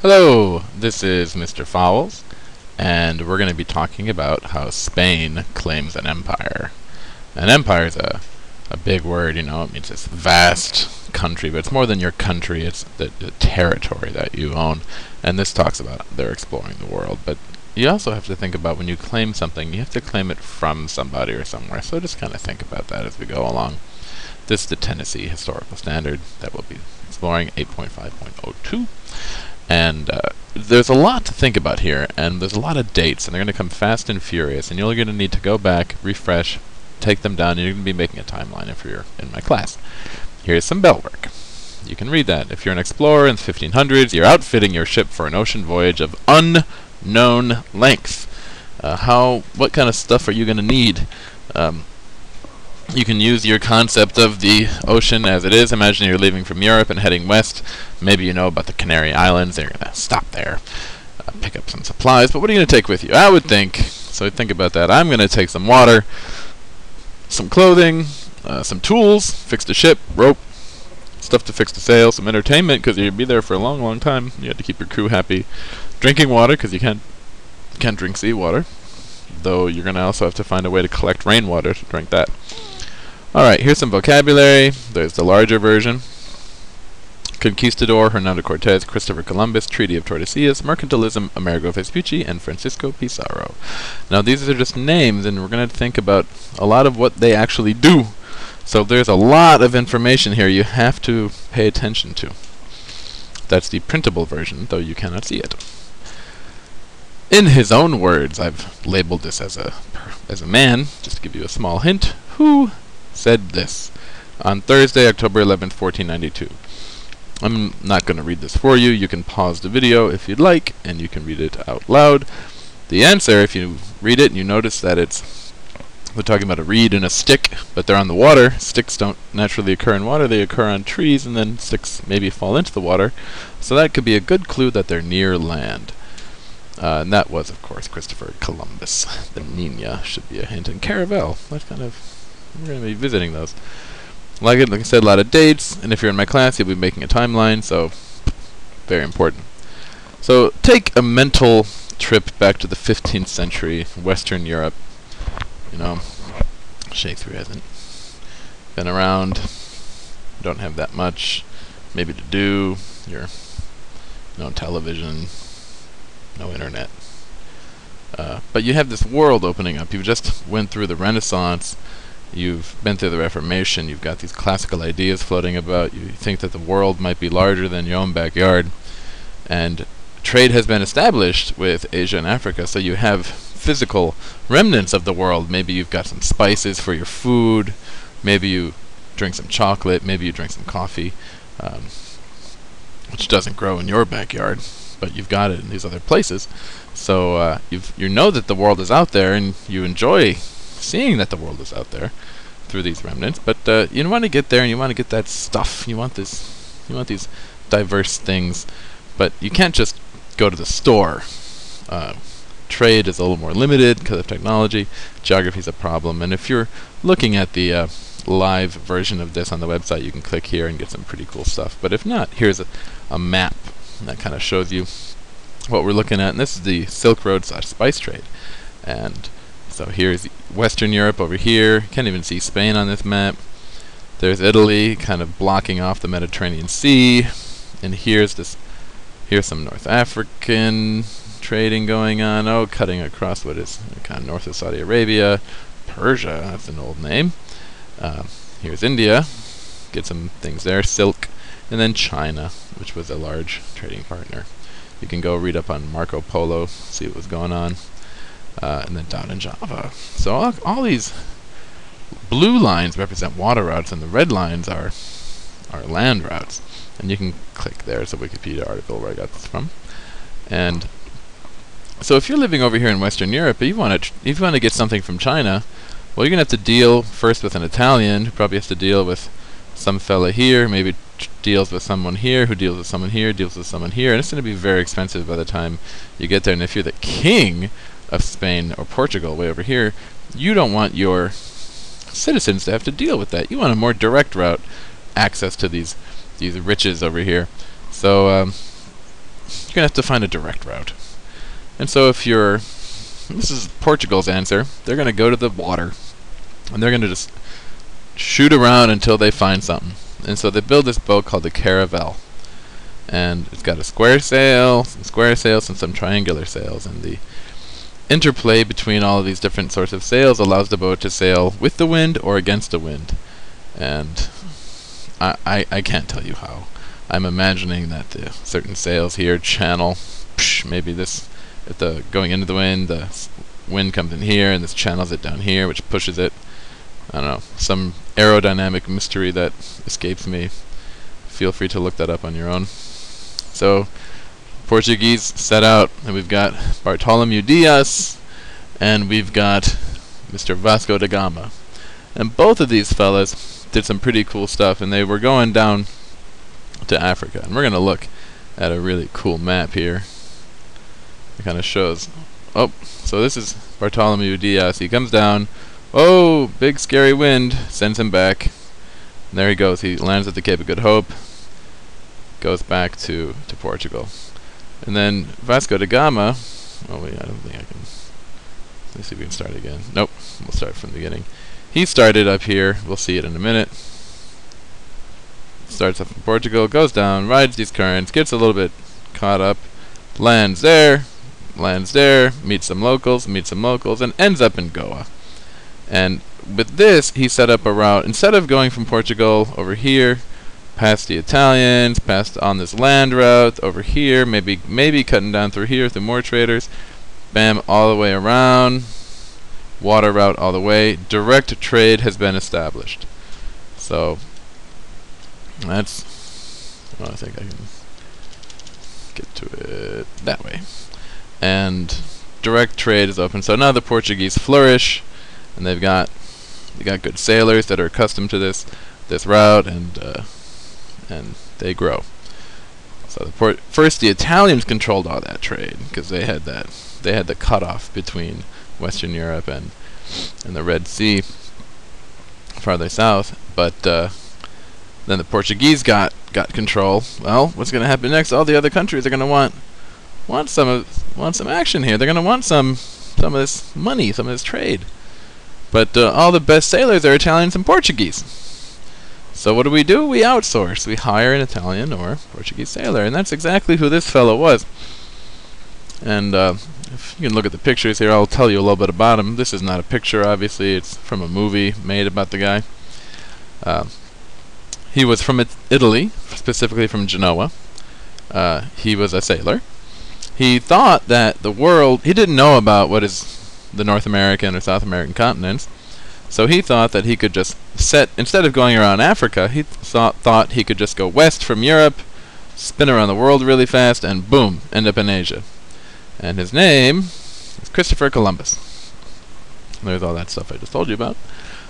Hello, this is Mr. Fowles, and we're going to be talking about how Spain claims an empire. An empire is a big word, it means this vast country, but it's more than your country, it's the territory that you own. And this talks about they're exploring the world, but you also have to think about when you claim something, you have to claim it from somebody or somewhere, so just kind of think about that as we go along. This is the Tennessee Historical Standard that we'll be exploring, 8.5.02. And there's a lot to think about here, and there's a lot of dates, and they're going to come fast and furious, and you're going to need to go back, refresh, take them down, and you're going to be making a timeline if you're in my class. Here's some Bellwork. You can read that. If you're an explorer in the 1500s, you're outfitting your ship for an ocean voyage of unknown length. What kind of stuff are you going to need? You can use your concept of the ocean as it is. Imagine you're leaving from Europe and heading west. Maybe you know about the Canary Islands. You're going to stop there, pick up some supplies. But what are you going to take with you? I would think, so think about that. I'm going to take some water, some clothing, some tools, fix the ship, rope, stuff to fix the sail, some entertainment because you'll be there for a long, long time. You have to keep your crew happy. Drinking water because you can't drink seawater. Though you're going to also have to find a way to collect rainwater to drink that. Alright, here's some vocabulary. There's the larger version. Conquistador, Hernando Cortez, Christopher Columbus, Treaty of Tordesillas, Mercantilism, Amerigo Vespucci, and Francisco Pizarro. Now these are just names, and we're going to think about a lot of what they actually do. So there's a lot of information here you have to pay attention to. That's the printable version, though you cannot see it. In his own words, I've labeled this as a man, just to give you a small hint, who said this on Thursday, October 11th, 1492. I'm not going to read this for you. You can pause the video if you'd like, and you can read it out loud. The answer, if you read it, you notice that we're talking about a reed and a stick, but they're on the water. Sticks don't naturally occur in water. They occur on trees, and then sticks maybe fall into the water. So that could be a good clue that they're near land. And that was, of course, Christopher Columbus. The Nina should be a hint. And Caravel. We're going to be visiting those. Like I said, a lot of dates, and if you're in my class, you'll be making a timeline, so very important. So take a mental trip back to the 15th century, Western Europe. Shakespeare hasn't been around. Don't have that much maybe to do. No television, no internet. But you have this world opening up. You just went through the Renaissance. You've been through the Reformation. You've got these classical ideas floating about. You think that the world might be larger than your own backyard. And trade has been established with Asia and Africa, so you have physical remnants of the world. Maybe you've got some spices for your food. Maybe you drink some chocolate. Maybe you drink some coffee, which doesn't grow in your backyard, but you've got it in these other places. So you know that the world is out there, and you enjoy seeing that the world is out there through these remnants. But you want to get there, and you want to get that stuff. You want these diverse things, but you can't just go to the store. Trade is a little more limited because of technology. Geography is a problem, and if you're looking at the live version of this on the website, you can click here and get some pretty cool stuff. But if not, here's a map that kind of shows you what we're looking at, and this is the Silk Road / spice trade. And so here's Western Europe over here. Can't even see Spain on this map. There's Italy, kind of blocking off the Mediterranean Sea, and here's some North African trading going on. Oh, cutting across what is kind of north of Saudi Arabia, Persia. That's an old name. Here's India. Get some things there. Silk. And then China, which was a large trading partner. You can go read up on Marco Polo, see what was going on. And then down in Java. So all these blue lines represent water routes, and the red lines are land routes. And you can click there. It's a Wikipedia article where I got this from. And so if you're living over here in Western Europe, if you want to get something from China, well, you're going to have to deal first with an Italian, who probably has to deal with some fella here, maybe deals with someone here, who deals with someone here, deals with someone here, and it's going to be very expensive by the time you get there. And if you're the king of Spain or Portugal way over here, you don't want your citizens to have to deal with that. You want a more direct route, access to these riches over here. So you're gonna have to find a direct route. And so if you're, this is Portugal's answer, they're gonna go to the water, and they're gonna just shoot around until they find something. And so they build this boat called the caravel, and it's got a square sail, some square sails, and some triangular sails, and the interplay between all of these different sorts of sails allows the boat to sail with the wind or against the wind. And I can't tell you how. I'm imagining that the certain sails here channel, maybe this, if the going into the wind comes in here, and this channels it down here, which pushes it. I don't know, some aerodynamic mystery that escapes me. Feel free to look that up on your own. So, Portuguese set out, and we've got Bartolomeu Dias, and we've got Mr. Vasco da Gama. And both of these fellas did some pretty cool stuff, and they were going down to Africa. And we're going to look at a really cool map here. It kind of shows. Oh, so this is Bartolomeu Dias. He comes down. Oh, big scary wind. Sends him back. And there he goes. He lands at the Cape of Good Hope. Goes back to Portugal. And then Vasco da Gama. Oh wait, I don't think I can. Let's see if we can start again. Nope, we'll start from the beginning. He started up here. We'll see it in a minute. Starts up in Portugal, goes down, rides these currents, gets a little bit caught up, lands there, meets some locals, and ends up in Goa. And with this, he set up a route. Instead of going from Portugal over here, past the Italians, past on this land route over here, maybe cutting down through here through more traders, bam, all the way around, water route all the way, direct trade has been established. So that's, well, I think I can get to it that way. And direct trade is open. So now the Portuguese flourish, and they got good sailors that are accustomed to this route, and they grow. So first the Italians controlled all that trade, because they had the cutoff between Western Europe and the Red Sea farther south. But then the Portuguese got control. Well, what's going to happen next? All the other countries are going to want some action here. They're going to want some of this money, some of this trade. But all the best sailors are Italians and Portuguese. So what do? We outsource. We hire an Italian or Portuguese sailor, and that's exactly who this fellow was. And if you can look at the pictures here, I'll tell you a little bit about him. This is not a picture, obviously. It's from a movie made about the guy. He was from Italy, specifically from Genoa. He was a sailor. He thought that the world, he didn't know about what is the North American or South American continents, so he thought that he could just instead of going around Africa, he thought he could just go west from Europe, spin around the world really fast, and boom, end up in Asia. And his name is Christopher Columbus. There's all that stuff I just told you about.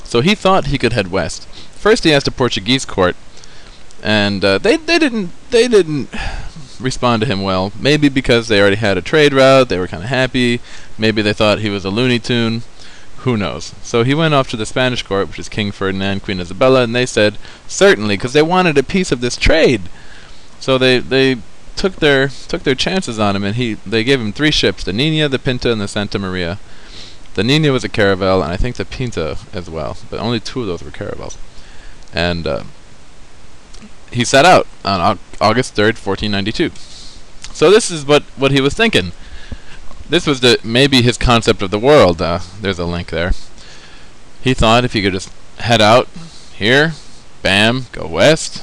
So he thought he could head west. First he asked a Portuguese court, and they didn't respond to him well. Maybe because they already had a trade route, they were kind of happy. Maybe they thought he was a Looney Tune. Who knows? So he went off to the Spanish court, which is King Ferdinand, Queen Isabella, and they said certainly, because they wanted a piece of this trade. So they took their chances on him, and they gave him 3 ships: the Nina, the Pinta, and the Santa Maria. The Nina was a caravel, and I think the Pinta as well, but only 2 of those were caravels. And he set out on August 3rd, 1492. So this is what he was thinking. This was maybe his concept of the world. There's a link there. He thought if he could just head out here, bam, go west,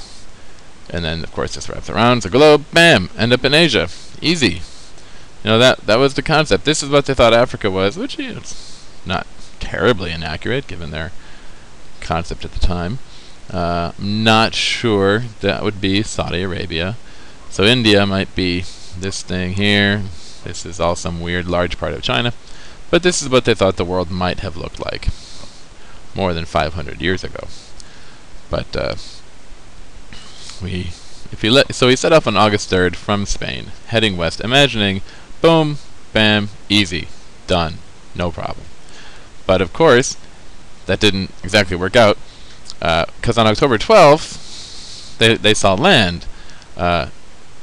and then of course just wraps around the globe, bam, end up in Asia. Easy. You know, that was the concept. This is what they thought Africa was, which is not terribly inaccurate given their concept at the time. Not sure that would be Saudi Arabia. So India might be this thing here. This is all some weird large part of China. But this is what they thought the world might have looked like more than 500 years ago. But so he set off on August 3rd from Spain, heading west, imagining, boom, bam, easy, done, no problem. But of course, that didn't exactly work out, because on October 12th, they saw land.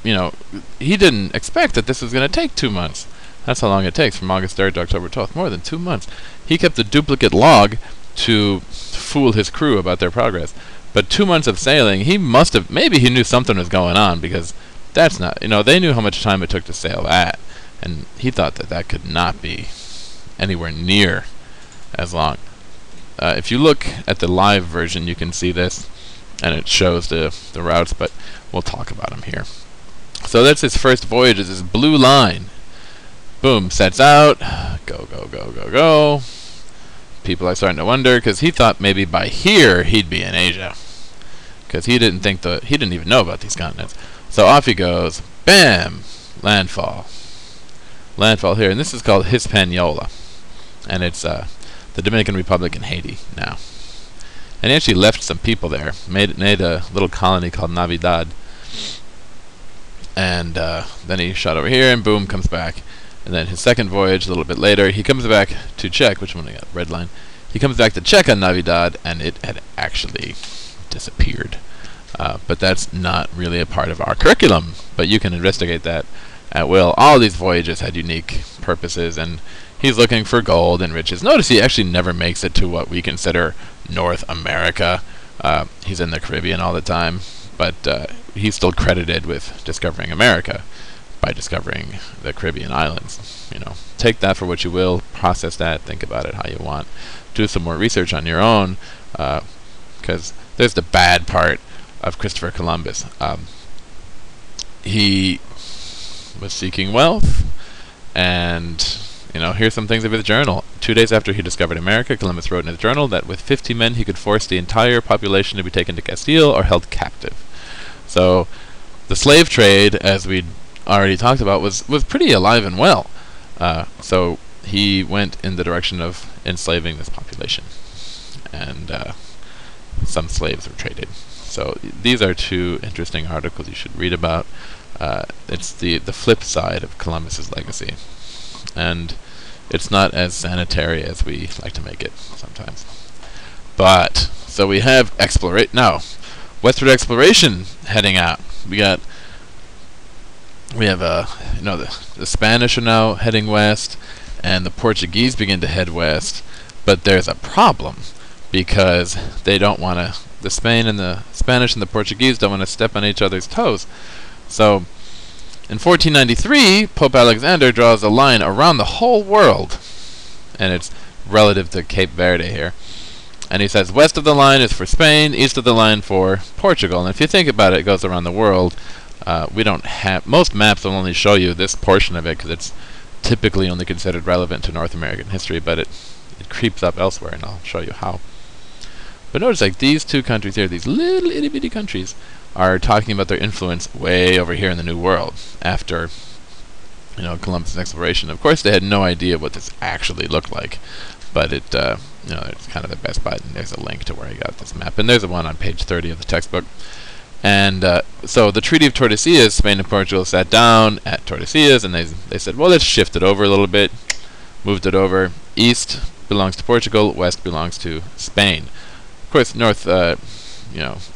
he didn't expect that this was going to take 2 months. That's how long it takes from August 3rd to October 12th. More than 2 months. He kept a duplicate log to fool his crew about their progress. But 2 months of sailing, he must have... Maybe he knew something was going on, because that's not... they knew how much time it took to sail that. And he thought that that could not be anywhere near as long. If you look at the live version, you can see this, and it shows the routes, but we'll talk about them here. So that's his first voyage, is this blue line. Boom, sets out. Go, go, go, go, go. People are starting to wonder, because he thought maybe by here he'd be in Asia, because he didn't even know about these continents. So off he goes. Bam! Landfall here, and this is called Hispaniola, and it's the Dominican Republic in Haiti now. And he actually left some people there, made a little colony called Navidad, and then he shot over here, and boom, comes back. And then his second voyage, a little bit later, he comes back to check. Which one I got? Red line. He comes back to check on Navidad, and it had actually disappeared. But that's not really a part of our curriculum, but you can investigate that at will. All these voyages had unique purposes, and he's looking for gold and riches. Notice he actually never makes it to what we consider North America. He's in the Caribbean all the time, but he's still credited with discovering America by discovering the Caribbean islands. Take that for what you will, process that, think about it how you want, do some more research on your own, because there's the bad part of Christopher Columbus. He was seeking wealth, and here's some things of his journal. 2 days after he discovered America, Columbus wrote in his journal that with 50 men he could force the entire population to be taken to Castile or held captive. So the slave trade, as we already talked about, was pretty alive and well. So he went in the direction of enslaving this population, and some slaves were traded. So these are two interesting articles you should read about. It's the flip side of Columbus's legacy, and it's not as sanitary as we like to make it sometimes. But so we have westward exploration heading out. We have the Spanish are now heading west, and the Portuguese begin to head west. But there's a problem, because they don't want to. The Spanish and the Portuguese don't want to step on each other's toes. So in 1493, Pope Alexander draws a line around the whole world, and it's relative to Cape Verde here. And he says west of the line is for Spain, east of the line for Portugal. And if you think about it, it goes around the world. We don't have... Most maps will only show you this portion of it, because it's typically only considered relevant to North American history, but it creeps up elsewhere, and I'll show you how. But notice, like, these two countries here, these little itty-bitty countries, are talking about their influence way over here in the New World after, Columbus' exploration. Of course, they had no idea what this actually looked like, but it's kind of the best bet, and there's a link to where I got this map. And there's the one on page 30 of the textbook. And so the Treaty of Tordesillas, Spain and Portugal sat down at Tordesillas, and they said, well, let's shift it over a little bit. Moved it over. East belongs to Portugal, west belongs to Spain. Of course,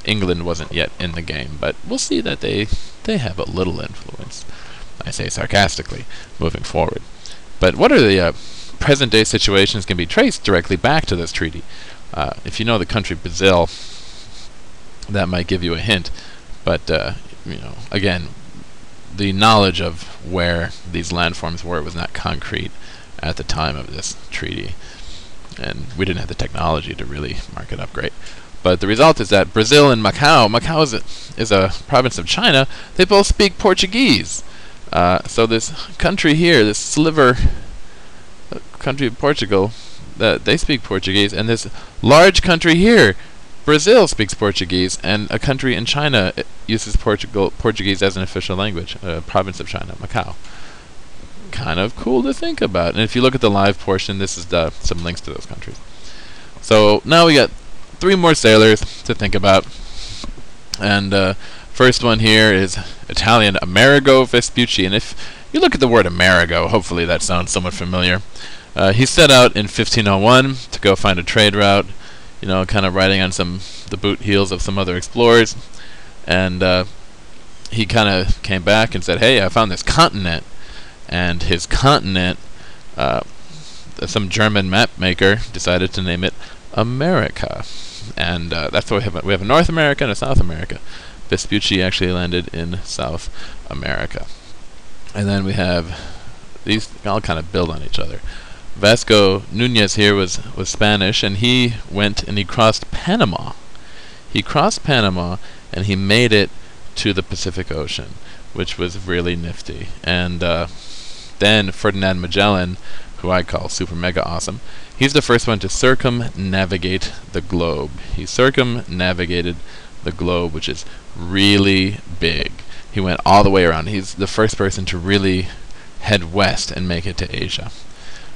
England wasn't yet in the game, but we'll see that they have a little influence. I say sarcastically, moving forward. But what are the present-day situations can be traced directly back to this treaty? If you know the country Brazil, that might give you a hint. But again, the knowledge of where these landforms were was not concrete at the time of this treaty, and we didn't have the technology to really mark it up great. But the result is that Brazil and Macau is a province of China, they both speak Portuguese. So this country here, this sliver country of Portugal, they speak Portuguese, and this large country here, Brazil, speaks Portuguese, and a country in China uses Portuguese as an official language, a province of China, Macau. Kind of cool to think about. And if you look at the live portion, this is some links to those countries. So now we got 3 more sailors to think about. And first one here is Italian Amerigo Vespucci. And if you look at the word Amerigo, hopefully that sounds somewhat familiar. He set out in 1501 to go find a trade route, kind of riding on the boot heels of some other explorers. And he kind of came back and said, "Hey, I found this continent," and his continent, some German map maker decided to name it America, and that's what we have a North America and a South America. Vespucci actually landed in South America, and then we have these all kind of build on each other. Vasco Nunez here was Spanish, and he went and he crossed Panama. He crossed Panama and he made it to the Pacific Ocean, which was really nifty. And then Ferdinand Magellan, who I call super mega awesome, he's the first one to circumnavigate the globe. He circumnavigated the globe, which is really big. He went all the way around. He's the first person to really head west and make it to Asia.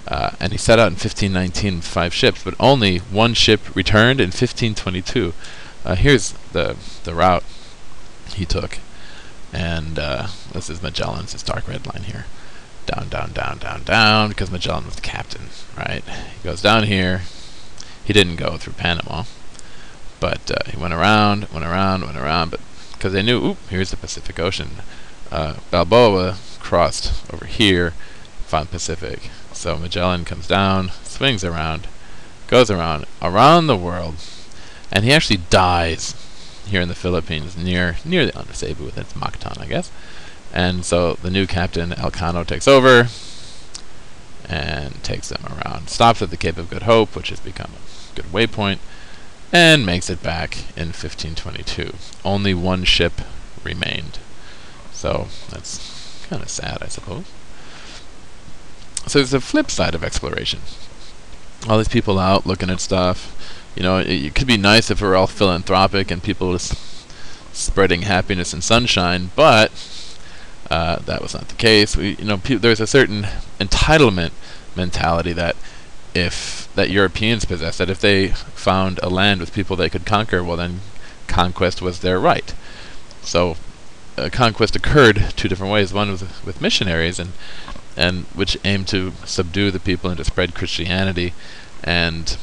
And he set out in 1519 with 5 ships, but only 1 ship returned in 1522. Here's the route he took, and this is Magellan's, this dark red line here. Down, down, down, down, down, because Magellan was the captain, right? He goes down here. He didn't go through Panama, but he went around, but because they knew, oop, here's the Pacific Ocean. Balboa crossed over here, found Pacific. So Magellan comes down, swings around, goes around the world, and he actually dies here in the Philippines, near the Island of Cebu, that's Mactan, I guess. And so the new captain, Elcano, takes over and takes them around, stops at the Cape of Good Hope, which has become a good waypoint, and makes it back in 1522. Only 1 ship remained. So that's kind of sad, I suppose. So there's a flip side of exploration. All these people out looking at stuff. You know, it could be nice if we're all philanthropic and people just spreading happiness and sunshine, but that was not the case. There's a certain entitlement mentality that Europeans possess, that if they found a land with people they could conquer, well then conquest was their right. So conquest occurred 2 different ways. One was with missionaries, and which aimed to subdue the people and to spread Christianity, and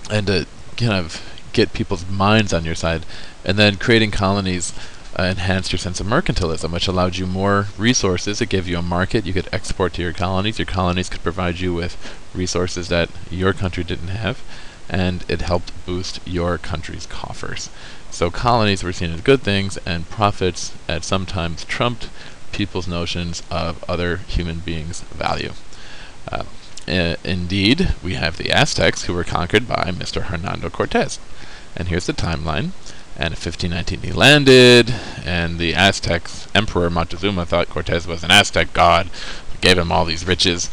to kind of get people's minds on your side. And then creating colonies enhanced your sense of mercantilism, which allowed you more resources. It gave you a market. You could export to your colonies. Your colonies could provide you with resources that your country didn't have, and it helped boost your country's coffers. So colonies were seen as good things, and profits at sometimes trumped people's notions of other human beings' value. Indeed, we have the Aztecs, who were conquered by Mr. Hernando Cortez. And here's the timeline. And in 1519 he landed, and the Aztec Emperor Montezuma thought Cortez was an Aztec god, gave him all these riches,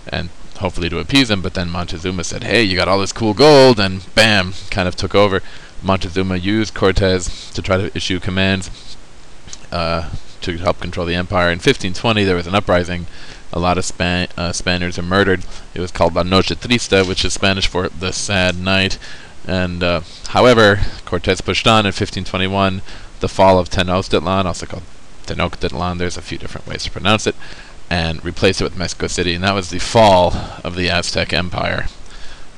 and hopefully to appease him, but then Montezuma said, hey, you got all this cool gold, and bam, kind of took over. Montezuma used Cortez to try to issue commands to help control the empire. In 1520 there was an uprising. A lot of Spaniards were murdered. It was called La Noche Triste, which is Spanish for the sad night. And however, Cortez pushed on in 1521. The fall of Tenochtitlan, also called Tenochtitlan, there's a few different ways to pronounce it, and replaced it with Mexico City, and that was the fall of the Aztec Empire.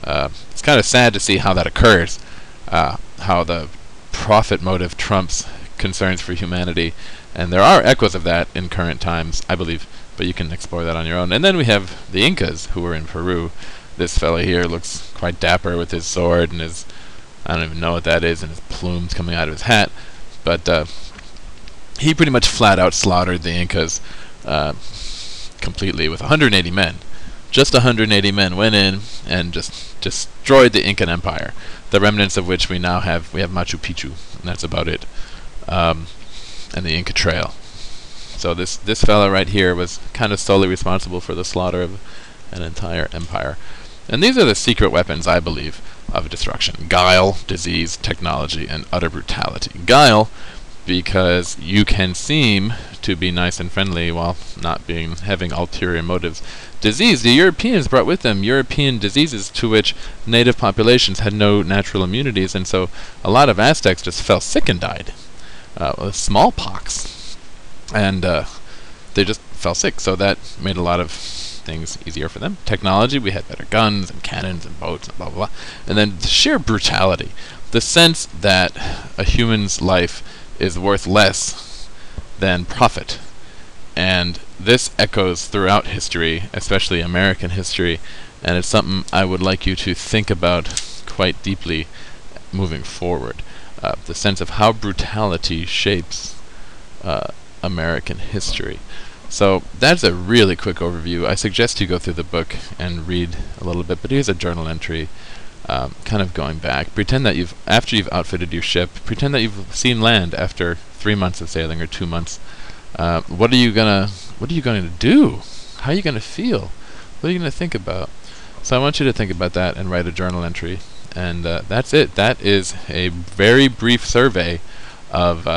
It's kind of sad to see how that occurs, how the profit motive trumps concerns for humanity, and there are echoes of that in current times, I believe, but you can explore that on your own. And then we have the Incas, who were in Peru. This fella here looks quite dapper with his sword and his, I don't even know what that is, and his plumes coming out of his hat, but he pretty much flat out slaughtered the Incas completely with 180 men. Just 180 men went in and just destroyed the Incan Empire, the remnants of which we now have. We have Machu Picchu, and that's about it, and the Inca Trail. So this fella right here was kind of solely responsible for the slaughter of an entire empire. And these are the secret weapons, I believe, of destruction: guile, disease, technology, and utter brutality. Guile, because you can seem to be nice and friendly while not having ulterior motives. Disease, the Europeans brought with them European diseases to which native populations had no natural immunities, and so a lot of Aztecs just fell sick and died. With smallpox, and they just fell sick, so that made a lot of things easier for them. Technology, we had better guns and cannons and boats and blah blah blah. And then the sheer brutality, the sense that a human's life is worth less than profit. And this echoes throughout history, especially American history, and it's something I would like you to think about quite deeply moving forward. The sense of how brutality shapes American history. So that's a really quick overview. I suggest you go through the book and read a little bit, but here's a journal entry kind of going back. Pretend that after you've outfitted your ship, pretend that you've seen land after 3 months of sailing or 2 months. What are you gonna do? How are you gonna feel? What are you gonna think about? So I want you to think about that and write a journal entry. And that's it. That is a very brief survey of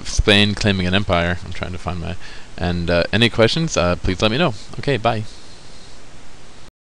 Spain claiming an empire. I'm trying to find my. And any questions? Please let me know. Okay, bye.